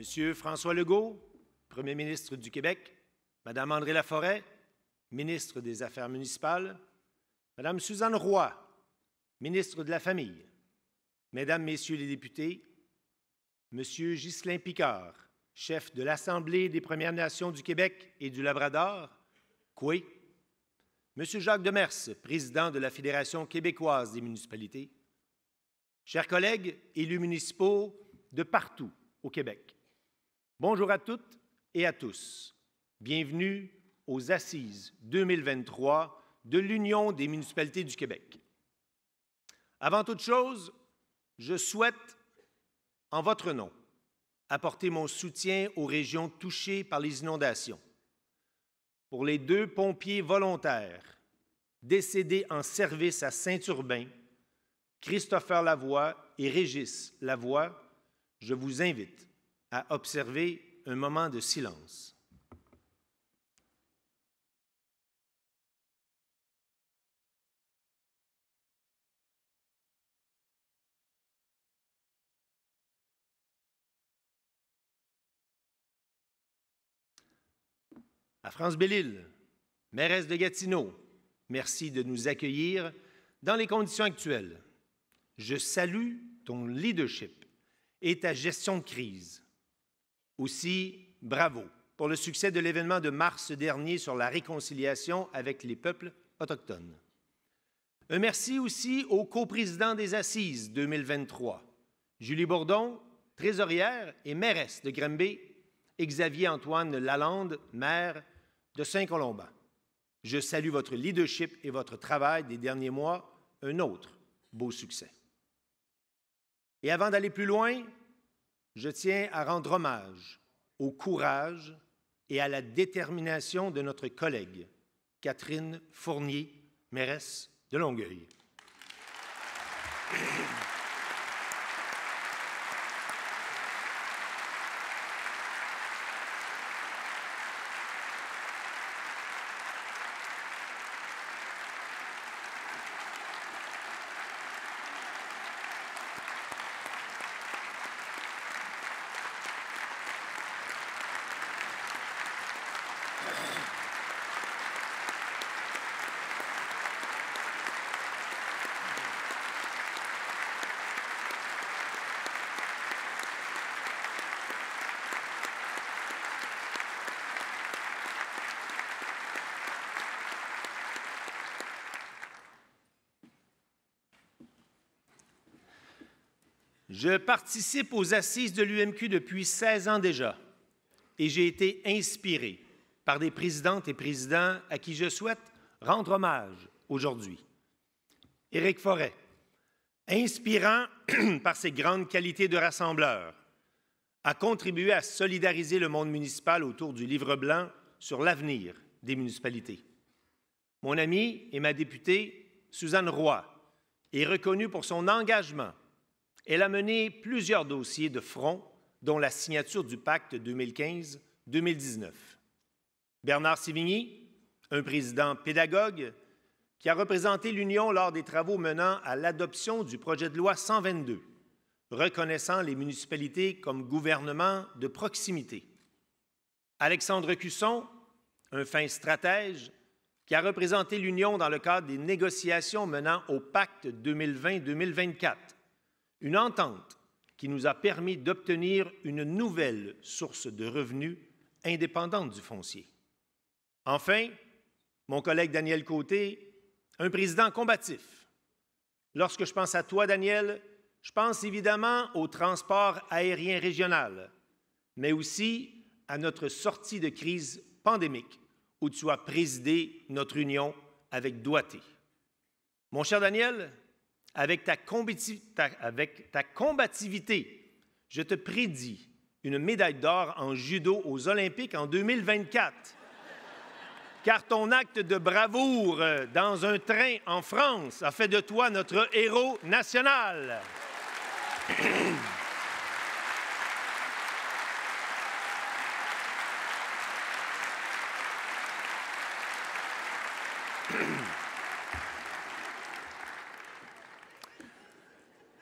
Monsieur François Legault, Premier ministre du Québec, Madame André Laforêt, ministre des Affaires municipales, Madame Suzanne Roy, ministre de la Famille, Mesdames, Messieurs les députés, Monsieur Ghislain Picard, chef de l'Assemblée des Premières Nations du Québec et du Labrador, Coué, Monsieur Jacques Demers, président de la Fédération québécoise des municipalités, chers collègues élus municipaux de partout au Québec, bonjour à toutes et à tous. Bienvenue aux Assises 2023 de l'Union des municipalités du Québec. Avant toute chose, je souhaite, en votre nom, apporter mon soutien aux régions touchées par les inondations. Pour les 2 pompiers volontaires décédés en service à Saint-Urbain, Christopher Lavoie et Régis Lavoie, je vous invite à observer un moment de silence. À France Bellil, mairesse de Gatineau, merci de nous accueillir dans les conditions actuelles. Je salue ton leadership et ta gestion de crise. Aussi, bravo pour le succès de l'événement de mars dernier sur la réconciliation avec les peuples autochtones. Un merci aussi au coprésident des Assises 2023, Julie Bourdon, trésorière et mairesse de Granby, et Xavier-Antoine Lalande, maire de Saint-Colomban. Je salue votre leadership et votre travail des derniers mois, un autre beau succès. Et avant d'aller plus loin, je tiens à rendre hommage au courage et à la détermination de notre collègue Catherine Fournier, mairesse de Longueuil. Je participe aux Assises de l'UMQ depuis 16 ans déjà et j'ai été inspiré par des présidentes et présidents à qui je souhaite rendre hommage aujourd'hui. Éric Forêt, inspirant par ses grandes qualités de rassembleur, a contribué à solidariser le monde municipal autour du livre blanc sur l'avenir des municipalités. Mon amie et ma députée, Suzanne Roy, est reconnue pour son engagement. Elle a mené plusieurs dossiers de front, dont la signature du pacte 2015-2019. Bernard Sévigny, un président pédagogue qui a représenté l'Union lors des travaux menant à l'adoption du projet de loi 122, reconnaissant les municipalités comme gouvernement de proximité. Alexandre Cusson, un fin stratège qui a représenté l'Union dans le cadre des négociations menant au pacte 2020-2024. Une entente qui nous a permis d'obtenir une nouvelle source de revenus indépendante du foncier. Enfin, mon collègue Daniel Côté, un président combatif. Lorsque je pense à toi, Daniel, je pense évidemment au transport aérien régional, mais aussi à notre sortie de crise pandémique où tu as présidé notre union avec doigté. Mon cher Daniel, avec ta combativité, je te prédis une médaille d'or en judo aux Olympiques en 2024. Car ton acte de bravoure dans un train en France a fait de toi notre héros national.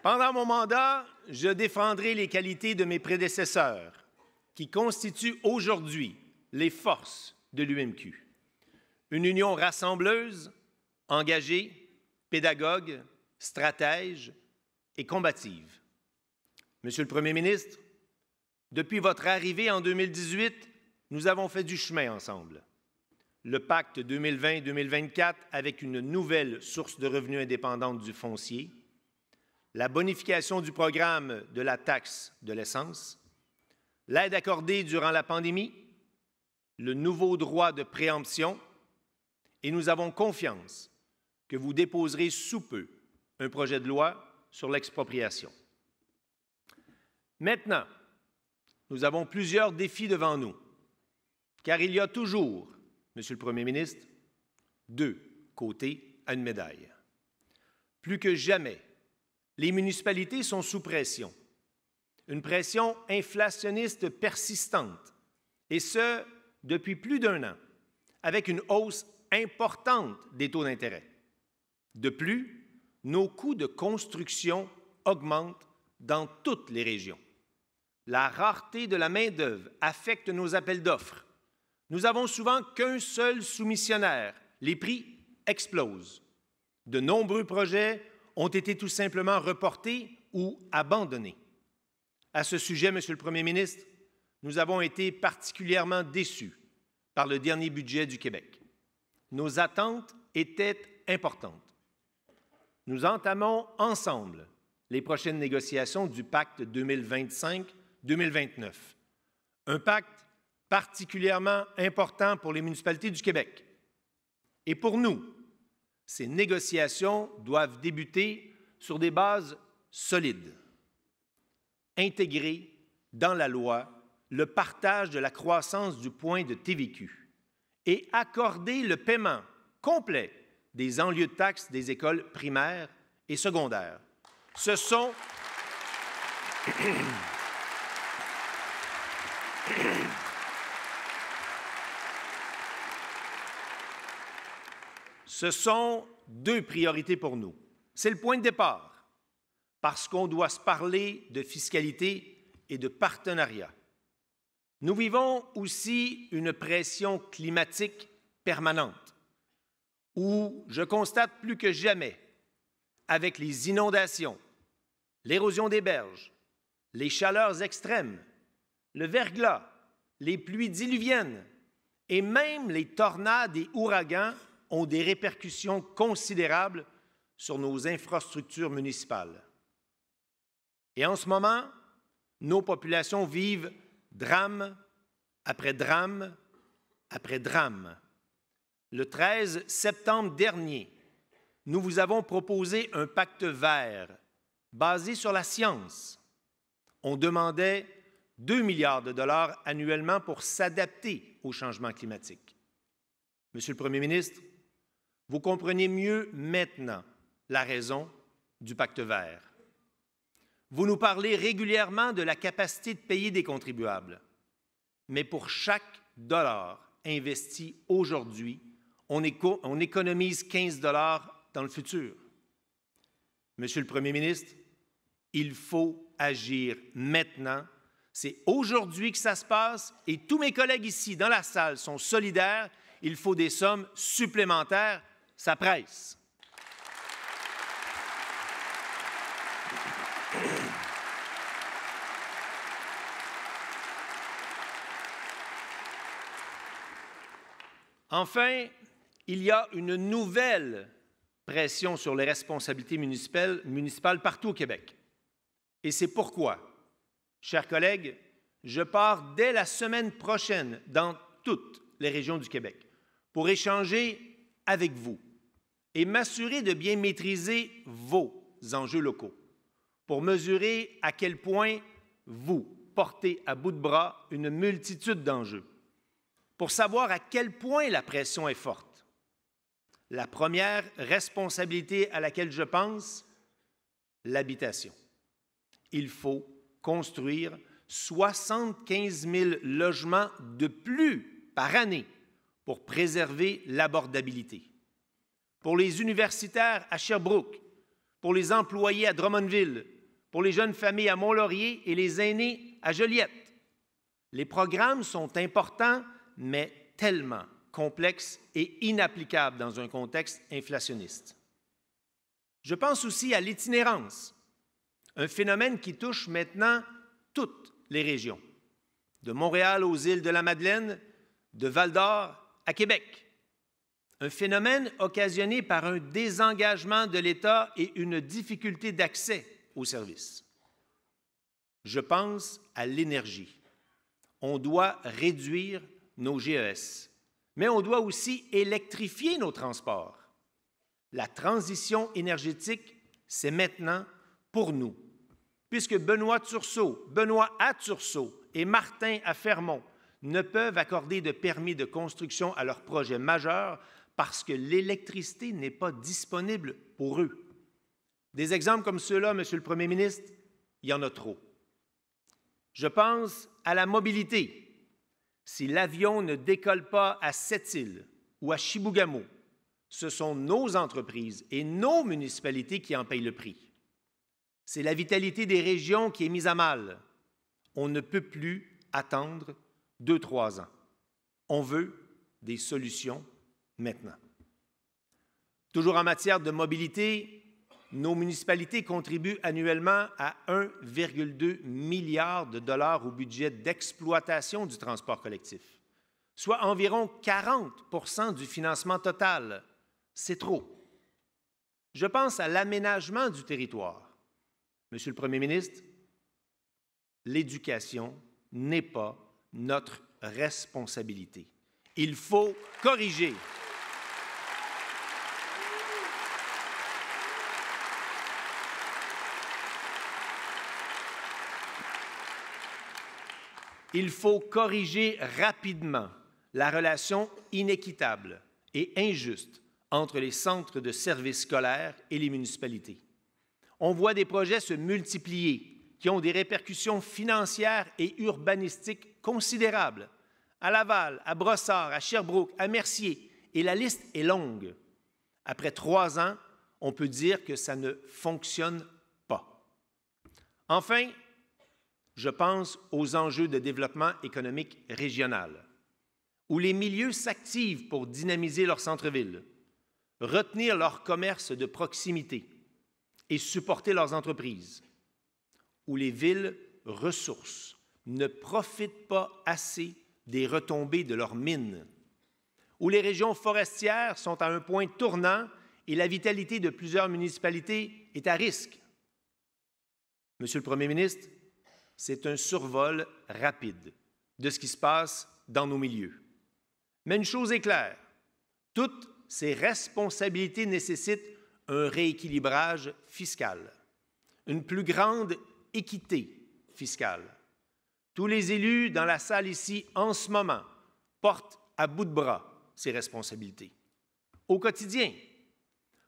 Pendant mon mandat, je défendrai les qualités de mes prédécesseurs qui constituent aujourd'hui les forces de l'UMQ. Une union rassembleuse, engagée, pédagogue, stratège et combative. Monsieur le Premier ministre, depuis votre arrivée en 2018, nous avons fait du chemin ensemble. Le pacte 2020-2024 avec une nouvelle source de revenus indépendante du foncier, la bonification du programme de la taxe de l'essence, l'aide accordée durant la pandémie, le nouveau droit de préemption, et nous avons confiance que vous déposerez sous peu un projet de loi sur l'expropriation. Maintenant, nous avons plusieurs défis devant nous, car il y a toujours, Monsieur le Premier ministre, deux côtés à une médaille. Plus que jamais, les municipalités sont sous pression, une pression inflationniste persistante, et ce, depuis plus d'un an, avec une hausse importante des taux d'intérêt. De plus, nos coûts de construction augmentent dans toutes les régions. La rareté de la main-d'œuvre affecte nos appels d'offres. Nous avons souvent qu'un seul soumissionnaire. Les prix explosent. De nombreux projets ont été tout simplement reportés ou abandonnés. À ce sujet, Monsieur le Premier ministre, nous avons été particulièrement déçus par le dernier budget du Québec. Nos attentes étaient importantes. Nous entamons ensemble les prochaines négociations du pacte 2025-2029, un pacte particulièrement important pour les municipalités du Québec. Et pour nous, ces négociations doivent débuter sur des bases solides. Intégrer dans la loi le partage de la croissance du point de TVQ et accorder le paiement complet des enlieux de taxes des écoles primaires et secondaires. Ce sont deux priorités pour nous. C'est le point de départ, parce qu'on doit se parler de fiscalité et de partenariat. Nous vivons aussi une pression climatique permanente, où je constate plus que jamais, avec les inondations, l'érosion des berges, les chaleurs extrêmes, le verglas, les pluies diluviennes et même les tornades et ouragans ont des répercussions considérables sur nos infrastructures municipales. Et en ce moment, nos populations vivent drame après drame après drame. Le 13 septembre dernier, nous vous avons proposé un pacte vert basé sur la science. On demandait 2 milliards de dollars annuellement pour s'adapter au changement climatique. Monsieur le Premier ministre, vous comprenez mieux maintenant la raison du pacte vert. Vous nous parlez régulièrement de la capacité de payer des contribuables. Mais pour chaque dollar investi aujourd'hui, on économise 15 dollars dans le futur. Monsieur le Premier ministre, il faut agir maintenant. C'est aujourd'hui que ça se passe et tous mes collègues ici dans la salle sont solidaires. Il faut des sommes supplémentaires. Ça presse. Enfin, il y a une nouvelle pression sur les responsabilités municipales partout au Québec. Et c'est pourquoi, chers collègues, je pars dès la semaine prochaine dans toutes les régions du Québec pour échanger avec vous et m'assurer de bien maîtriser vos enjeux locaux, pour mesurer à quel point vous portez à bout de bras une multitude d'enjeux, pour savoir à quel point la pression est forte. La première responsabilité à laquelle je pense, l'habitation. Il faut construire 75 000 logements de plus par année pour préserver l'abordabilité. Pour les universitaires à Sherbrooke, pour les employés à Drummondville, pour les jeunes familles à Mont-Laurier et les aînés à Joliette. Les programmes sont importants, mais tellement complexes et inapplicables dans un contexte inflationniste. Je pense aussi à l'itinérance, un phénomène qui touche maintenant toutes les régions, de Montréal aux îles de la Madeleine, de Val-d'Or à Québec. Un phénomène occasionné par un désengagement de l'État et une difficulté d'accès aux services. Je pense à l'énergie. On doit réduire nos GES, mais on doit aussi électrifier nos transports. La transition énergétique, c'est maintenant pour nous, puisque Benoît à Tursault et Martin à Fermont ne peuvent accorder de permis de construction à leurs projets majeurs parce que l'électricité n'est pas disponible pour eux. Des exemples comme ceux-là, Monsieur le Premier ministre, il y en a trop. Je pense à la mobilité. Si l'avion ne décolle pas à Sept-Îles ou à Chibougamau, ce sont nos entreprises et nos municipalités qui en payent le prix. C'est la vitalité des régions qui est mise à mal. On ne peut plus attendre 2-3 ans. On veut des solutions maintenant. Toujours en matière de mobilité, nos municipalités contribuent annuellement à 1,2 milliard de dollars au budget d'exploitation du transport collectif, soit environ 40 du financement total. C'est trop. Je pense à l'aménagement du territoire. Monsieur le Premier ministre, l'éducation n'est pas notre responsabilité. Il faut corriger. Il faut corriger rapidement la relation inéquitable et injuste entre les centres de services scolaires et les municipalités. On voit des projets se multiplier qui ont des répercussions financières et urbanistiques considérables à Laval, à Brossard, à Sherbrooke, à Mercier, et la liste est longue. Après 3 ans, on peut dire que ça ne fonctionne pas. Enfin, je pense aux enjeux de développement économique régional, où les milieux s'activent pour dynamiser leur centre-ville, retenir leur commerce de proximité et supporter leurs entreprises, où les villes ressources ne profitent pas assez des retombées de leurs mines, où les régions forestières sont à un point tournant et la vitalité de plusieurs municipalités est à risque. Monsieur le Premier ministre, c'est un survol rapide de ce qui se passe dans nos milieux. Mais une chose est claire, toutes ces responsabilités nécessitent un rééquilibrage fiscal, une plus grande équité fiscale. Tous les élus dans la salle ici en ce moment portent à bout de bras ces responsabilités. Au quotidien,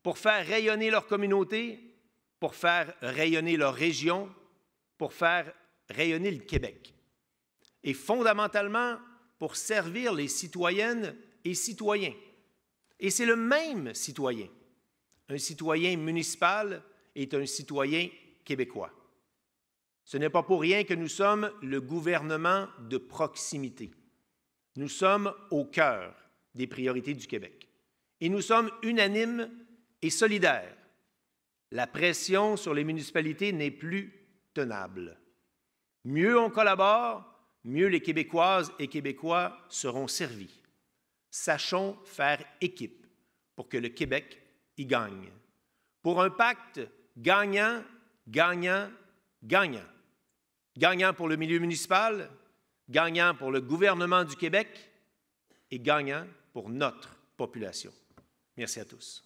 pour faire rayonner leur communauté, pour faire rayonner leur région, pour faire rayonner le Québec. Et fondamentalement, pour servir les citoyennes et citoyens. Et c'est le même citoyen. Un citoyen municipal est un citoyen québécois. Ce n'est pas pour rien que nous sommes le gouvernement de proximité. Nous sommes au cœur des priorités du Québec. Et nous sommes unanimes et solidaires. La pression sur les municipalités n'est plus tenable. Mieux on collabore, mieux les Québécoises et Québécois seront servis. Sachons faire équipe pour que le Québec y gagne. Pour un pacte gagnant, gagnant, gagnant. Gagnant pour le milieu municipal, gagnant pour le gouvernement du Québec et gagnant pour notre population. Merci à tous.